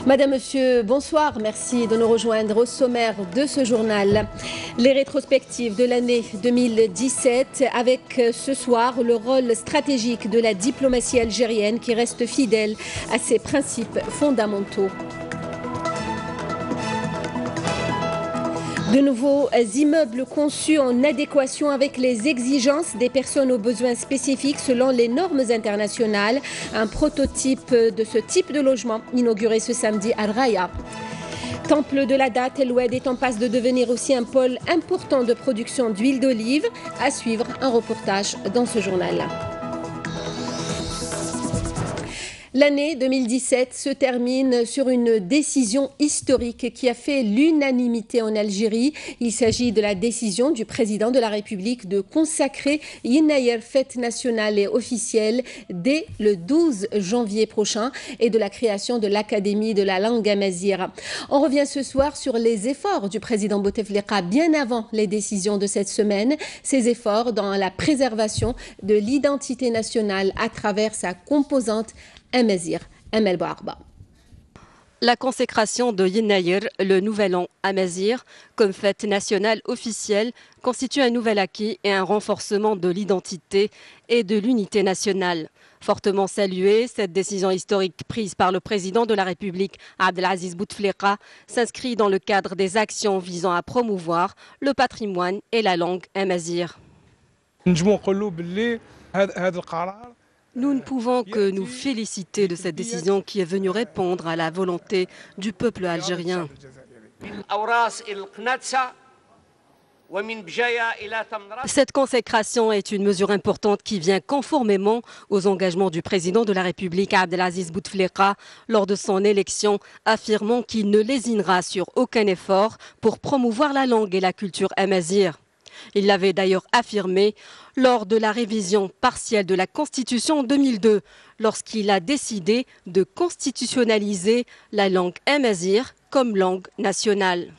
Madame, Monsieur, bonsoir. Merci de nous rejoindre au sommaire de ce journal. Les rétrospectives de l'année 2017 avec ce soir le rôle stratégique de la diplomatie algérienne qui reste fidèle à ses principes fondamentaux. De nouveaux immeubles conçus en adéquation avec les exigences des personnes aux besoins spécifiques selon les normes internationales. Un prototype de ce type de logement inauguré ce samedi à Raya. Temple de la date, El Oued est en passe de devenir aussi un pôle important de production d'huile d'olive. À suivre un reportage dans ce journal. L'année 2017 se termine sur une décision historique qui a fait l'unanimité en Algérie. Il s'agit de la décision du président de la République de consacrer Yennayer, fête nationale et officielle, dès le 12 janvier prochain et de la création de l'Académie de la langue amazigh. On revient ce soir sur les efforts du président Bouteflika bien avant les décisions de cette semaine. Ces efforts dans la préservation de l'identité nationale à travers sa composante amazigh. Amel Bouarba. La consécration de Yennayer, le nouvel an amazigh, comme fête nationale officielle, constitue un nouvel acquis et un renforcement de l'identité et de l'unité nationale. Fortement saluée, cette décision historique prise par le président de la République, Abdelaziz Bouteflika, s'inscrit dans le cadre des actions visant à promouvoir le patrimoine et la langue amazigh. Nous ne pouvons que nous féliciter de cette décision qui est venue répondre à la volonté du peuple algérien. Cette consécration est une mesure importante qui vient conformément aux engagements du président de la République, Abdelaziz Bouteflika, lors de son élection, affirmant qu'il ne lésinera sur aucun effort pour promouvoir la langue et la culture amazigh. Il l'avait d'ailleurs affirmé lors de la révision partielle de la Constitution en 2002, lorsqu'il a décidé de constitutionnaliser la langue amazigh comme langue nationale.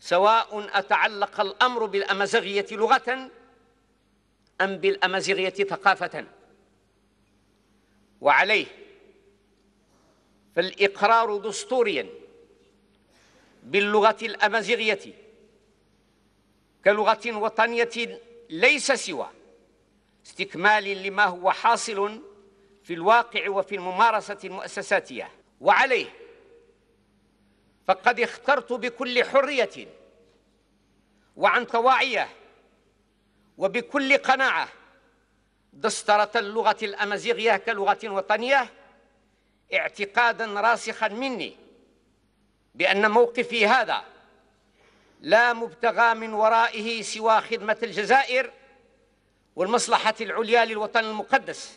سواء أتعلق الأمر بالأمازيغية لغة أم بالأمازيغية ثقافة وعليه فالإقرار دستوريا باللغة الأمازيغية كلغة وطنية ليس سوى استكمال لما هو حاصل في الواقع وفي الممارسة المؤسساتية وعليه فقد اخترت بكل حرية وعن طواعية وبكل قناعة دسترة اللغة الأمازيغية كلغة وطنية اعتقادا راسخا مني بأن موقفي هذا لا مبتغى من ورائه سوى خدمة الجزائر والمصلحة العليا للوطن المقدس.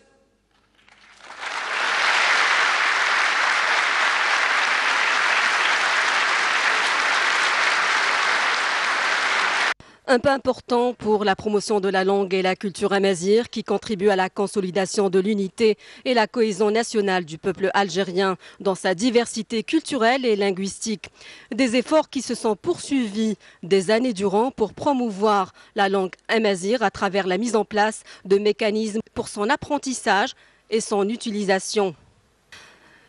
Un pas important pour la promotion de la langue et la culture amazigh qui contribue à la consolidation de l'unité et la cohésion nationale du peuple algérien dans sa diversité culturelle et linguistique. Des efforts qui se sont poursuivis des années durant pour promouvoir la langue amazigh à travers la mise en place de mécanismes pour son apprentissage et son utilisation.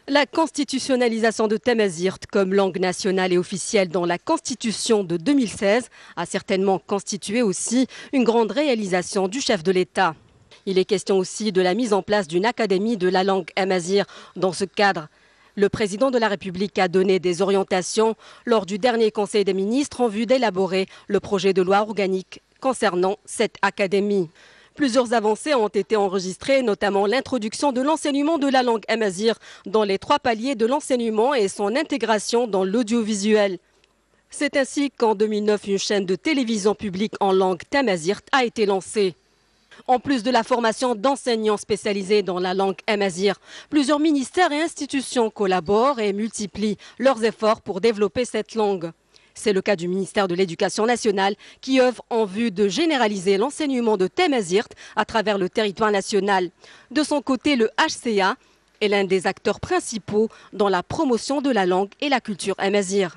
La constitutionnalisation de Tamazight comme langue nationale et officielle dans la Constitution de 2016 a certainement constitué aussi une grande réalisation du chef de l'État. Il est question aussi de la mise en place d'une académie de la langue amazigh. Dans ce cadre, le président de la République a donné des orientations lors du dernier Conseil des ministres en vue d'élaborer le projet de loi organique concernant cette académie. Plusieurs avancées ont été enregistrées, notamment l'introduction de l'enseignement de la langue amazigh dans les 3 paliers de l'enseignement et son intégration dans l'audiovisuel. C'est ainsi qu'en 2009, une chaîne de télévision publique en langue tamazight a été lancée. En plus de la formation d'enseignants spécialisés dans la langue amazigh, plusieurs ministères et institutions collaborent et multiplient leurs efforts pour développer cette langue. C'est le cas du ministère de l'Éducation nationale qui œuvre en vue de généraliser l'enseignement de Tamazight à travers le territoire national. De son côté, le HCA est l'un des acteurs principaux dans la promotion de la langue et la culture amazigh.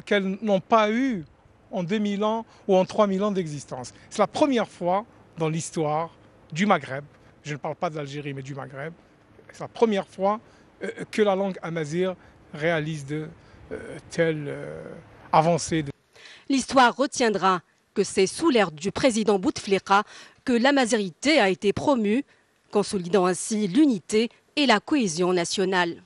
Qu'elles n'ont pas eu en 2000 ans ou en 3000 ans d'existence. C'est la première fois dans l'histoire du Maghreb, je ne parle pas de l'Algérie mais du Maghreb, c'est la première fois que la langue amazigh réalise de telles avancées. L'histoire retiendra que c'est sous l'ère du président Bouteflika que l'amazirité a été promue, consolidant ainsi l'unité et la cohésion nationale.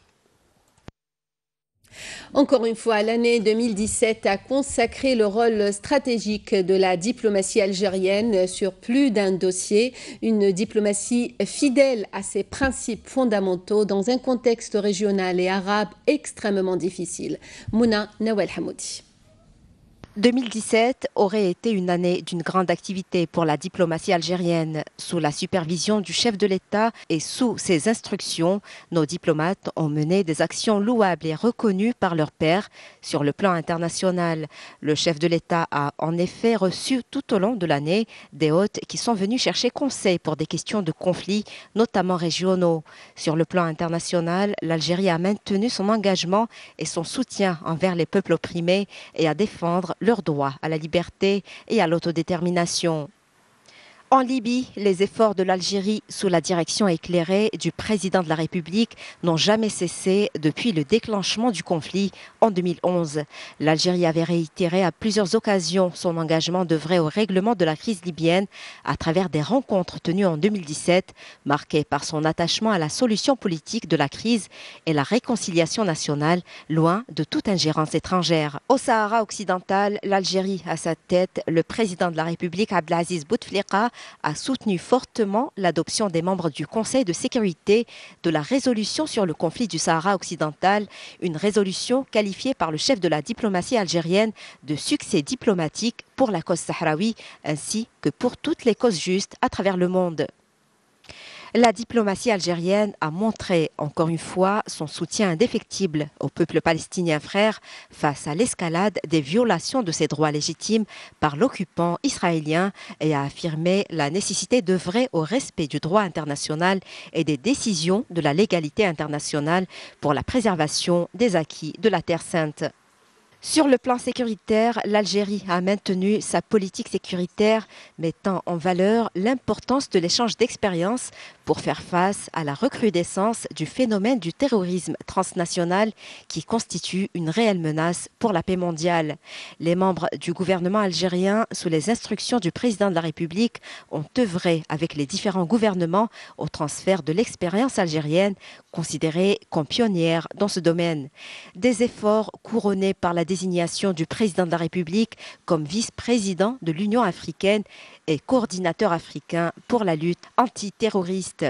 Encore une fois, l'année 2017 a consacré le rôle stratégique de la diplomatie algérienne sur plus d'un dossier, une diplomatie fidèle à ses principes fondamentaux dans un contexte régional et arabe extrêmement difficile. Mouna Nawel Hamoudi. 2017 aurait été une année d'une grande activité pour la diplomatie algérienne. Sous la supervision du chef de l'État et sous ses instructions, nos diplomates ont mené des actions louables et reconnues par leurs pairs sur le plan international. Le chef de l'État a en effet reçu tout au long de l'année des hôtes qui sont venus chercher conseil pour des questions de conflits, notamment régionaux. Sur le plan international, l'Algérie a maintenu son engagement et son soutien envers les peuples opprimés et à défendre leur droit à la liberté et à l'autodétermination. En Libye, les efforts de l'Algérie sous la direction éclairée du président de la République n'ont jamais cessé depuis le déclenchement du conflit en 2011. L'Algérie avait réitéré à plusieurs occasions son engagement d'œuvrer au règlement de la crise libyenne à travers des rencontres tenues en 2017, marquées par son attachement à la solution politique de la crise et la réconciliation nationale, loin de toute ingérence étrangère. Au Sahara occidental, l'Algérie a à sa tête le président de la République Abdelaziz Bouteflika a soutenu fortement l'adoption des membres du Conseil de sécurité de la résolution sur le conflit du Sahara occidental, une résolution qualifiée par le chef de la diplomatie algérienne de succès diplomatique pour la cause sahraoui ainsi que pour toutes les causes justes à travers le monde. La diplomatie algérienne a montré encore une fois son soutien indéfectible au peuple palestinien frère face à l'escalade des violations de ses droits légitimes par l'occupant israélien et a affirmé la nécessité d'œuvrer au respect du droit international et des décisions de la légalité internationale pour la préservation des acquis de la Terre sainte. Sur le plan sécuritaire, l'Algérie a maintenu sa politique sécuritaire, mettant en valeur l'importance de l'échange d'expériences pour faire face à la recrudescence du phénomène du terrorisme transnational qui constitue une réelle menace pour la paix mondiale. Les membres du gouvernement algérien, sous les instructions du président de la République, ont œuvré avec les différents gouvernements au transfert de l'expérience algérienne, considérée comme pionnière dans ce domaine. Des efforts couronnés par la désignation du président de la République comme vice-président de l'Union africaine et coordinateur africain pour la lutte antiterroriste.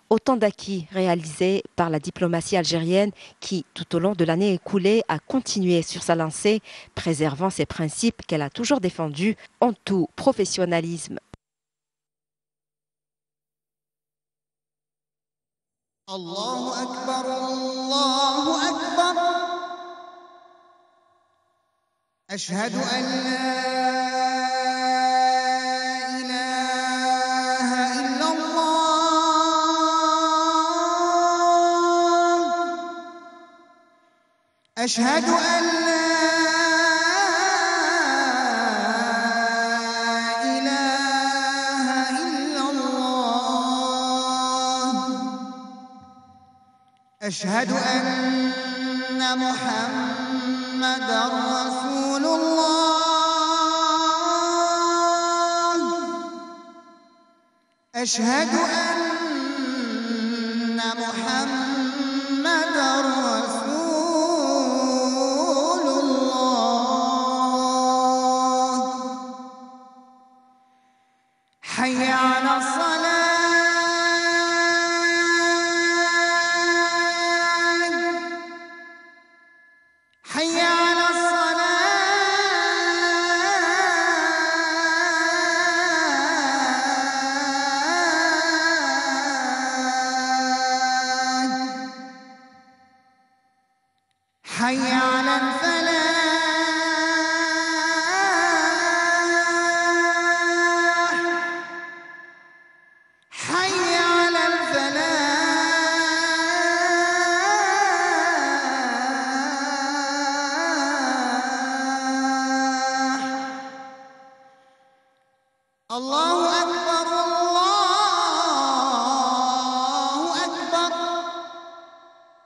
Autant d'acquis réalisés par la diplomatie algérienne qui, tout au long de l'année écoulée, a continué sur sa lancée, préservant ses principes qu'elle a toujours défendus en tout professionnalisme. Allahu Akbar, Allahu Akbar. Ashhadu an la أشهد أن لا إله إلا الله أشهد أن محمدًا رسول الله أشهد أن محمدًا رسول حي على الصلاة حي على الصلاة حي على الفلاح حي على الفلاح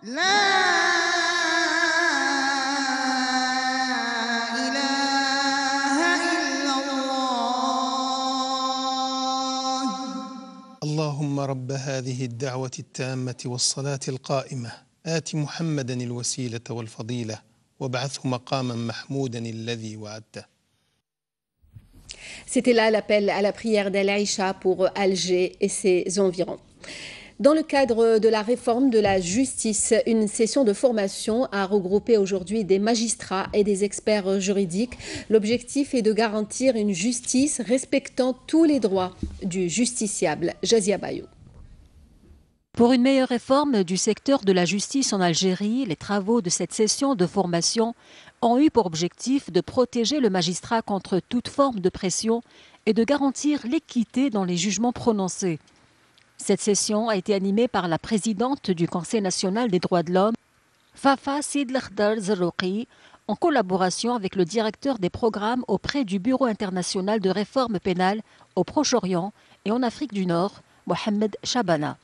لا إله إلا الله. اللهم رب هذه الدعوة التامة والصلاة القائمة آت محمدا الوسيلة والفضيلة وابعثه مقاما محمودا الذي وعدته. C'était là l'appel à la prière d'Al-Aïcha pour Alger et ses environs. Dans le cadre de la réforme de la justice, une session de formation a regroupé aujourd'hui des magistrats et des experts juridiques. L'objectif est de garantir une justice respectant tous les droits du justiciable. Jazia Bayou. Pour une meilleure réforme du secteur de la justice en Algérie, les travaux de cette session de formation ont eu pour objectif de protéger le magistrat contre toute forme de pression et de garantir l'équité dans les jugements prononcés. Cette session a été animée par la présidente du Conseil national des droits de l'homme, Fafa Sidlkhdar Zerouki, en collaboration avec le directeur des programmes auprès du Bureau international de réforme pénale au Proche-Orient et en Afrique du Nord, Mohamed Shabana.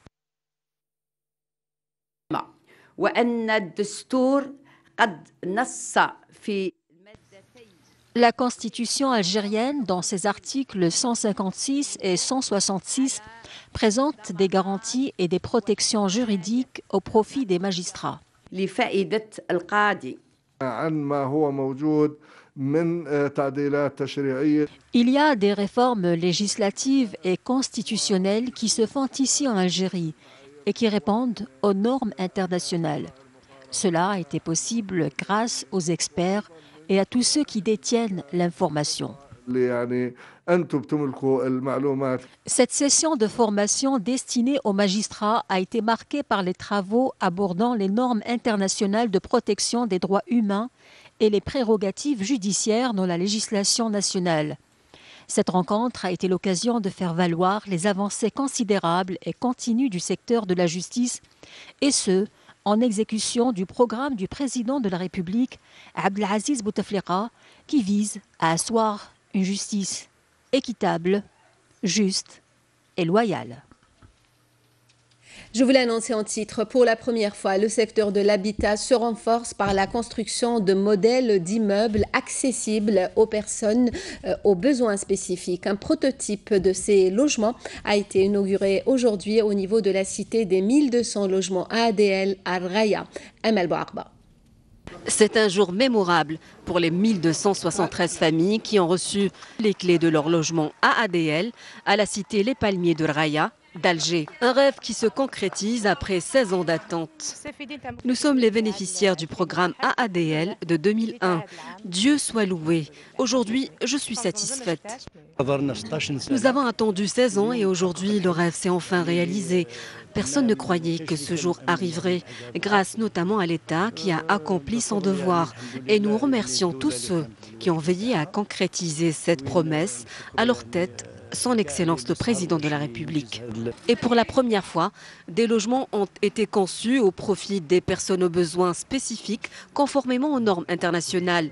La Constitution algérienne, dans ses articles 156 et 166, présente des garanties et des protections juridiques au profit des magistrats. Il y a des réformes législatives et constitutionnelles qui se font ici en Algérie et qui répondent aux normes internationales. Cela a été possible grâce aux experts et à tous ceux qui détiennent l'information. Cette session de formation destinée aux magistrats a été marquée par les travaux abordant les normes internationales de protection des droits humains et les prérogatives judiciaires dans la législation nationale. Cette rencontre a été l'occasion de faire valoir les avancées considérables et continues du secteur de la justice, et ce, en exécution du programme du président de la République, Abdelaziz Bouteflika, qui vise à asseoir une justice équitable, juste et loyale. Je vous l'ai annoncé en titre, pour la première fois, le secteur de l'habitat se renforce par la construction de modèles d'immeubles accessibles aux personnes aux besoins spécifiques. Un prototype de ces logements a été inauguré aujourd'hui au niveau de la cité des 1200 logements ADL à Raya. Amel Bouarba. C'est un jour mémorable pour les 1273 familles qui ont reçu les clés de leur logement AADL à la cité Les Palmiers de Raya, d'Alger. Un rêve qui se concrétise après 16 ans d'attente. Nous sommes les bénéficiaires du programme AADL de 2001. Dieu soit loué. Aujourd'hui, je suis satisfaite. Nous avons attendu 16 ans et aujourd'hui, le rêve s'est enfin réalisé. Personne ne croyait que ce jour arriverait, grâce notamment à l'État qui a accompli son devoir. Et nous remercions tous ceux qui ont veillé à concrétiser cette promesse, à leur tête son Excellence le Président de la République. Et pour la première fois, des logements ont été conçus au profit des personnes aux besoins spécifiques, conformément aux normes internationales.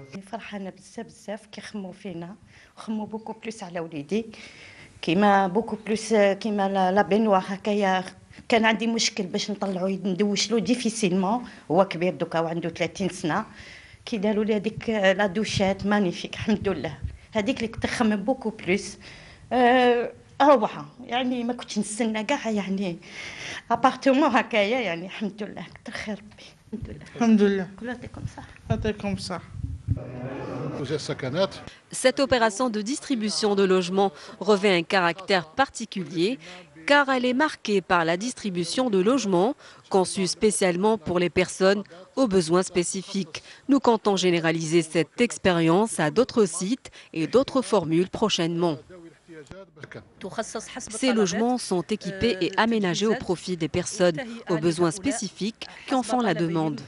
كان عندي مشكل باش نطلعو ندوشلو ديفيسيلمون، هو كبير دوكا وعنده 30 سنه، كي داروا لي هذيك لا دوشات مانيفيك الحمد لله. هذيك اللي كنت نخمم بوكو بلوس روعه، يعني ما كنتش نستنى كاع يعني ابارتمون هكايا، يعني الحمد لله كتر خير ربي الحمد لله. يعطيكم الصحه. Cette opération de distribution de logements revêt un caractère particulier car elle est marquée par la distribution de logements conçus spécialement pour les personnes aux besoins spécifiques. Nous comptons généraliser cette expérience à d'autres sites et d'autres formules prochainement. Ces logements sont équipés et aménagés au profit des personnes aux besoins spécifiques qui en font la demande.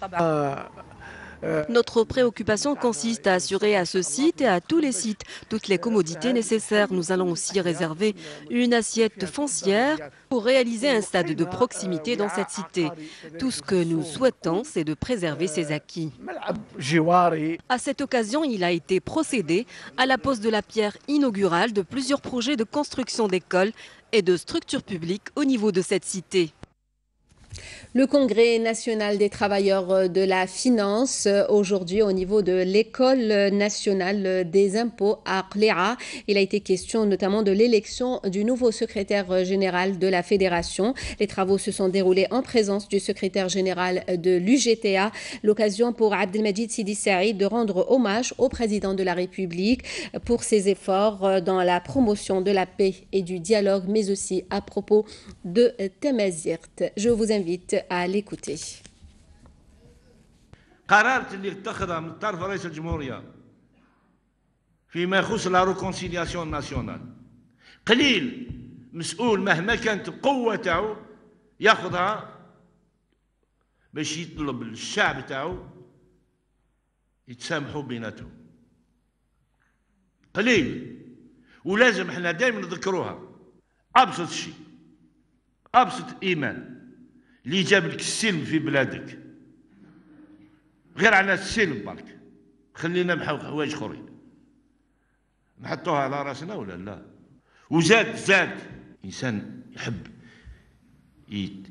Notre préoccupation consiste à assurer à ce site et à tous les sites toutes les commodités nécessaires. Nous allons aussi réserver une assiette foncière pour réaliser un stade de proximité dans cette cité. Tout ce que nous souhaitons, c'est de préserver ces acquis. À cette occasion, il a été procédé à la pose de la pierre inaugurale de plusieurs projets de construction d'écoles et de structures publiques au niveau de cette cité. Le Congrès national des travailleurs de la finance, aujourd'hui au niveau de l'École nationale des impôts à Qléa. Il a été question notamment de l'élection du nouveau secrétaire général de la Fédération. Les travaux se sont déroulés en présence du secrétaire général de l'UGTA. L'occasion pour Abdelmajid Sidi Saïd de rendre hommage au président de la République pour ses efforts dans la promotion de la paix et du dialogue, mais aussi à propos de Tamazirt. Je vous invite à l'écouter. قرارات اللي اتخذها من طرف رئيس الجمهورية فيما يخص لا ريكونسيلياسيون ناسيونال قليل مسؤول مهما كانت القوة تاعو ياخذها باش يطلب الشعب تاعو يتسامحوا بيناتهم قليل ولازم احنا دائما نذكروها ابسط شيء ابسط ايمان اللي جاب لك السلم في بلادك غير على السلم برك خلينا نحاول حوايج اخرين نحطوها على راسنا ولا لا وزاد انسان يحب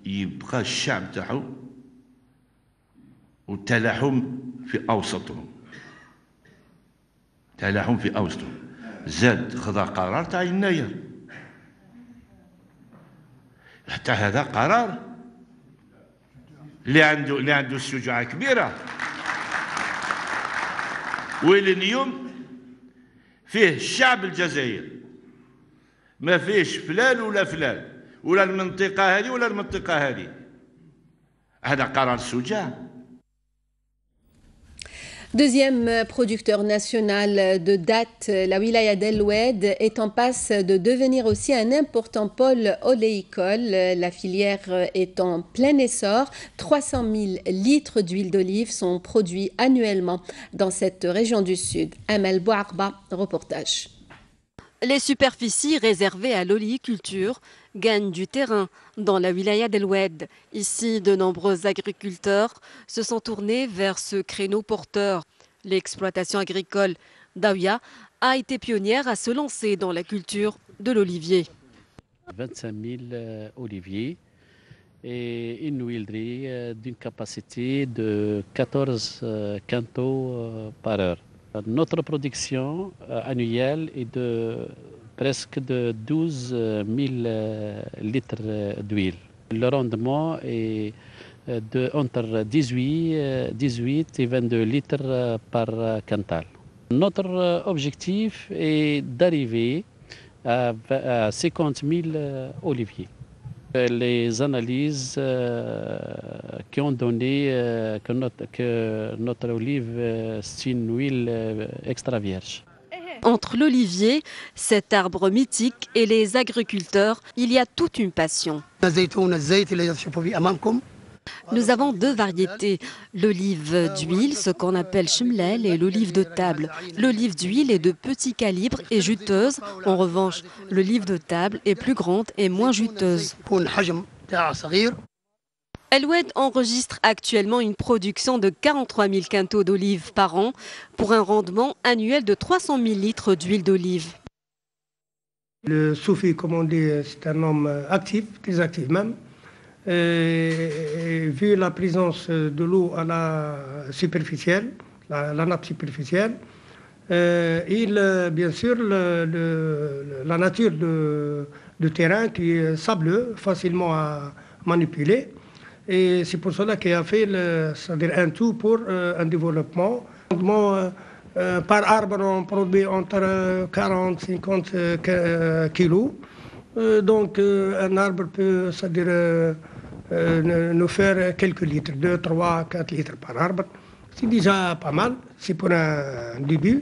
يبقى الشعب تاعو والتلاحم في اوسطهم تلاحم في اوسطهم زاد خذا قرار تاع يناير حتى هذا قرار اللي عنده الشجاعة كبيرة واللي اليوم فيه الشعب الجزائري ما فيش فلان ولا المنطقة هذه ولا المنطقة هذه هذا قرار شجاع. Deuxième producteur national de dattes, la wilaya d'El Oued est en passe de devenir aussi un important pôle oléicole. La filière est en plein essor. 300 000 litres d'huile d'olive sont produits annuellement dans cette région du Sud. Amel Bouarba, reportage. Les superficies réservées à l'oléiculture gagnent du terrain dans la wilaya d'El Oued. Ici, de nombreux agriculteurs se sont tournés vers ce créneau porteur. L'exploitation agricole d'Aouya a été pionnière à se lancer dans la culture de l'olivier. 25 000 oliviers et une huilerie d'une capacité de 14 quintaux par heure. Notre production annuelle est de presque de 12 000 litres d'huile. Le rendement est entre 18 et 22 litres par quintal. Notre objectif est d'arriver à 50 000 oliviers. Les analyses qui ont donné que notre olive, c'est une huile extra vierge. Entre l'olivier, cet arbre mythique, et les agriculteurs, il y a toute une passion. Nous avons deux variétés, l'olive d'huile, ce qu'on appelle chemlel, et l'olive de table. L'olive d'huile est de petit calibre et juteuse. En revanche, l'olive de table est plus grande et moins juteuse. El Oued enregistre actuellement une production de 43 000 quintaux d'olives par an pour un rendement annuel de 300 000 litres d'huile d'olive. Le Soufi, comme on dit, c'est un homme actif, très actif même. Et vu la présence de l'eau à la superficielle, la nappe superficielle, bien sûr, la nature de terrain qui est sableux, facilement à manipuler. Et c'est pour cela qu'il a fait c'est-à-dire un tout pour un développement. Par arbre, on produit entre 40 et 50 kilos. Donc un arbre peut, c'est-à-dire, nous faire quelques litres, 2, 3, 4 litres par arbre. C'est déjà pas mal, c'est pour un début.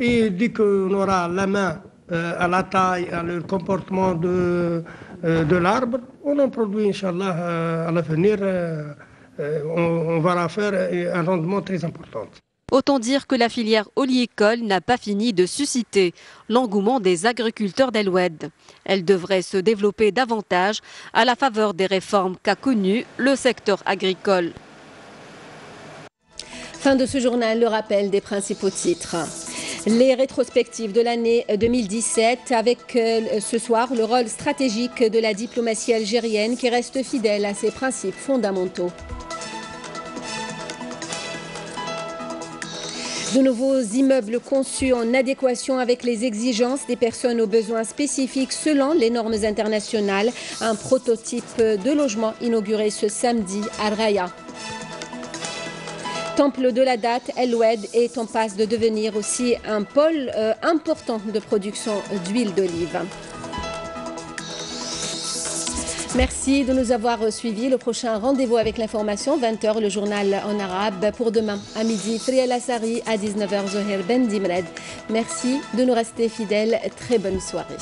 Et dès qu'on aura la main à la taille, à le comportement de l'arbre, on en produit, Inch'Allah, à l'avenir, on va faire un rendement très important. Autant dire que la filière oléicole n'a pas fini de susciter l'engouement des agriculteurs d'El Oued. Elle devrait se développer davantage à la faveur des réformes qu'a connues le secteur agricole. Fin de ce journal, le rappel des principaux titres. Les rétrospectives de l'année 2017 avec ce soir le rôle stratégique de la diplomatie algérienne qui reste fidèle à ses principes fondamentaux. De nouveaux immeubles conçus en adéquation avec les exigences des personnes aux besoins spécifiques selon les normes internationales. Un prototype de logement inauguré ce samedi à Raya. Temple de la date, El Oued est en passe de devenir aussi un pôle important de production d'huile d'olive. Merci de nous avoir suivis. Le prochain rendez-vous avec l'information, 20h, le journal en arabe. Pour demain, à midi, Friel Assari, à 19h, Zoher Ben Dimred. Merci de nous rester fidèles. Très bonne soirée.